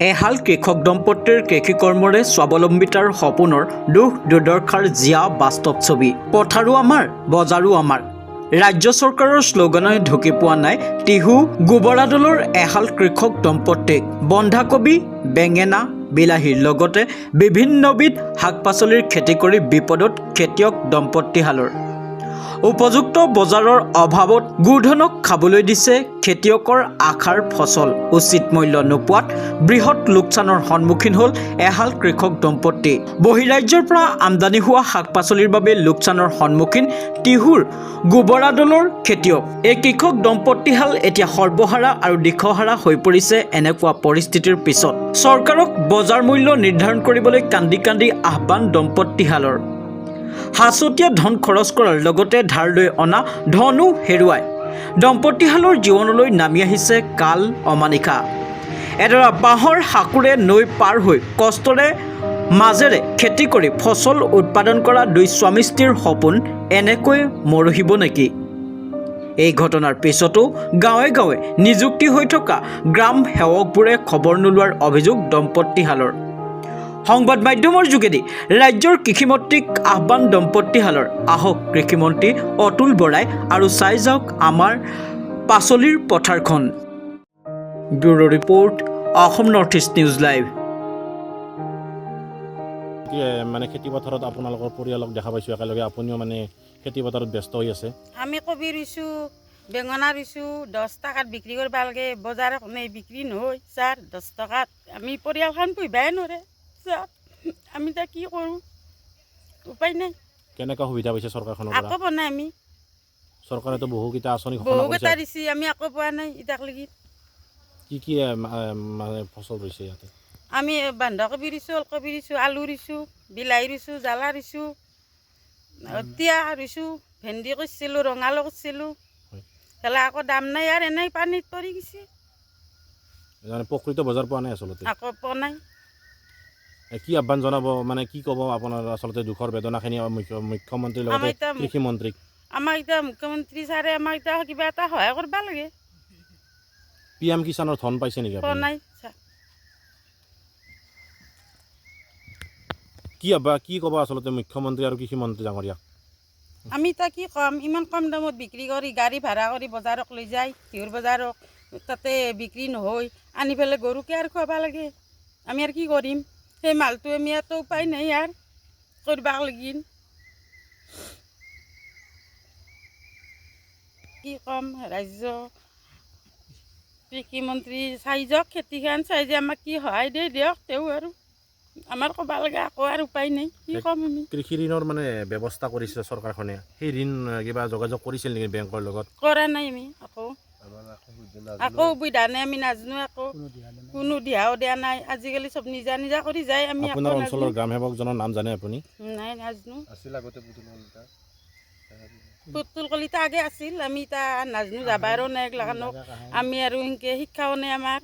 এহাল কৃষক দম্পতিৰ কৃষি কৰ্মৰে স্বাৱলম্বিতাৰ সপোনৰ দুখ দুৰ্দশাৰ জিয়া বাস্তৱ ছবি। পথাৰো আমাৰ, বজাৰো আমাৰ। ৰাজ্য চৰকাৰৰ শ্লোগানে ঢুকি পোৱা নাই টিহু গোবৰাদলৰ এহাল কৃষক দম্পতিক। বন্ধাকবি, বেঙেনা, বিলাহীৰ লগতে বিভিন্নবিধ শাক পাচলিৰ খেতি কৰি বিপদত খেতিয়ক দম্পতিহালৰ। উপযুক্ত বজাৰৰ অভাৱত গোধনক খাবলৈ দিছে খেতিয়কৰ আশাৰ ফচল। উচিত মূল্য নোপোৱাত বৃহৎ লোকচানৰ সন্মুখীন হ'ল এহাল কৃষক দম্পতি। বহিৰাজ্যৰ পৰা আমদানি হোৱা শাক পাচলিৰ বাবে লোকচানৰ সন্মুখীন টিহুৰ গোবৰাদলৰ খেতিয়ক। এই কৃষক দম্পতিহাল এতিয়া সৰ্বহাৰা আৰু দিশহাৰা হৈ পৰিছে এনেকুৱা পৰিস্থিতিৰ পিছত চৰকাৰক বজাৰ মূল্য নিৰ্ধাৰণ কৰিবলৈ কান্দি কান্দি আহ্বান দম্পতিহালৰ। হাঁচতীয়া ধন খৰচ কৰাৰ লগতে ধাৰ লৈ অনা ধনো হেৰুৱাই দম্পতিহালৰ জীৱনলৈ নামি আহিছে কাল অমানিশা। এডৰা বাঁহৰ সাঁকোৰে নৈ পাৰ হৈ কষ্টৰে মাজেৰে খেতি কৰি ফচল উৎপাদন কৰা দুই স্বামী স্ত্ৰীৰ সপোন এনেকৈ মৰহিব নেকি? এই ঘটনাৰ পিছতো গাঁৱে গাঁৱে নিযুক্তি হৈ থকা গ্ৰাম সেৱকবোৰে খবৰ নোলোৱাৰ অভিযোগ দম্পতিহালৰ। সংবাদ মাধ্যমৰ যোগেদি ৰাজ্যৰ কৃষিমন্ত্ৰীক আহ্বান দম্পতিহালৰ। আহক কৃষিমন্ত্ৰী অতুল বৰাই আৰু চাই যাওক আমাৰ পাচলিৰ পথাৰখন। Bureau report, Assam north east news live. মানে খেতি পথাৰত আপোনালোকৰ পৰিয়ালক দেখা পাইছোঁ একেলগে আপুনিও মানে খেতি পথাৰত ব্যস্ত হৈ আছে। আমি কবি ৰুইছোঁ, বেঙেনা ৰুইছোঁ, 10 টকাত বিক্ৰী কৰিব লাগে। বজাৰত বিক্ৰী নহয় ছাৰ, 10 টকাত আমি পৰিয়ালখন পুহিবাই নোৱাৰে ছাৰ। আমি এতিয়া কি কৰোঁ, উপায় নাই। কেনেকুৱা সুবিধা পাইছে চৰকাৰখনৰ পৰা? আকৌ পোৱা নাই আমি। চৰকাৰেতো বহুকেইটা আঁচনি ঘোষণা বহুকেইটা কৰিছে। দিছে, আমি আকৌ পোৱা নাই এতিয়ালৈকে। কি মানে ফচল ৰুইছে ইয়াতে? আমি বন্ধাকবি ৰুইছোঁ, ওলকবি ৰুইছোঁ, আলু ৰুইছোঁ, বিলাহী ৰুইছোঁ, জ্বালা ৰুইছোঁ, তিয়ঁহ ৰুইছোঁ, ভেন্দি কৰিছিলোঁ, ৰঙালাও কৰিছিলোঁ। সেইবিলাক আকৌ দাম নাই আৰু এনেই পানীত পৰি গৈছে। মানে প্ৰকৃত বজাৰ পোৱা নাই আচলতে। আকৌ পোৱা নাই। কি আহ্বান জনাব, মানে কি ক'ব আপোনাৰ আচলতে দুখৰ বেদনাখিনি মুখ্যমন্ত্ৰীৰ লগতে কৃষিমন্ত্ৰীক? আমাক এতিয়া মুখ্যমন্ত্ৰী ছাৰে আমাক এতিয়া কিবা এটা সহায় কৰিব লাগে। PM কিষাণৰ ধন পাইছে নেকি পোৱা আপুনি? নাই ছাৰ। কি ক'ব আচলতে মুখ্যমন্ত্ৰী আৰু কৃষিমন্ত্ৰী ডাঙৰীয়াক? আমি এতিয়া কি ক'ম, ইমান কম দামত বিক্ৰী কৰি গাড়ী ভাড়া কৰি বজাৰক লৈ যায়, ঘিউৰ বজাৰক, তাতে বিক্ৰী নহয়, আনি পেলাই গৰুকে আৰু খুৱাব লাগে। আমি আৰু কি কৰিম? সেই মালটো আমি ইয়াতো উপায় নাই আৰু কৰিব লাগিল। কি ক'ম, ৰাজ্য কৃষিমন্ত্ৰী চাই যাওক, খেতিখন চাই যে আমাক কি সহায় দিয়ে দিয়ক তেওঁ, আৰু আমাৰ ক'ব লাগে আকৌ আৰু উপায় নাই। কি ক'ম আমি? কৃষি ঋণৰ মানে ব্যৱস্থা কৰিছে চৰকাৰখনে, সেই ঋণ কিবা যোগাযোগ কৰিছিল নেকি বেংকৰ লগত? কৰা নাই আমি। আকৌ সুবিধা নাই, আমি নাজানো। আকৌ কোনো দিহাও দিয়া নাই। আজিকালি চব নিজা নিজা কৰি যায়। আমি আপোনাৰ অঞ্চলৰ গ্ৰাম সেৱকজনৰ নাম জানে আপুনি? নাই, নাজানো। পুতুল কলিতা আগে আছিল, আমি এতিয়া নাজানো, যাবাৰো নাই এইগিলাখানক। আমি আৰু সেনেকৈ শিক্ষাও নাই আমাৰ।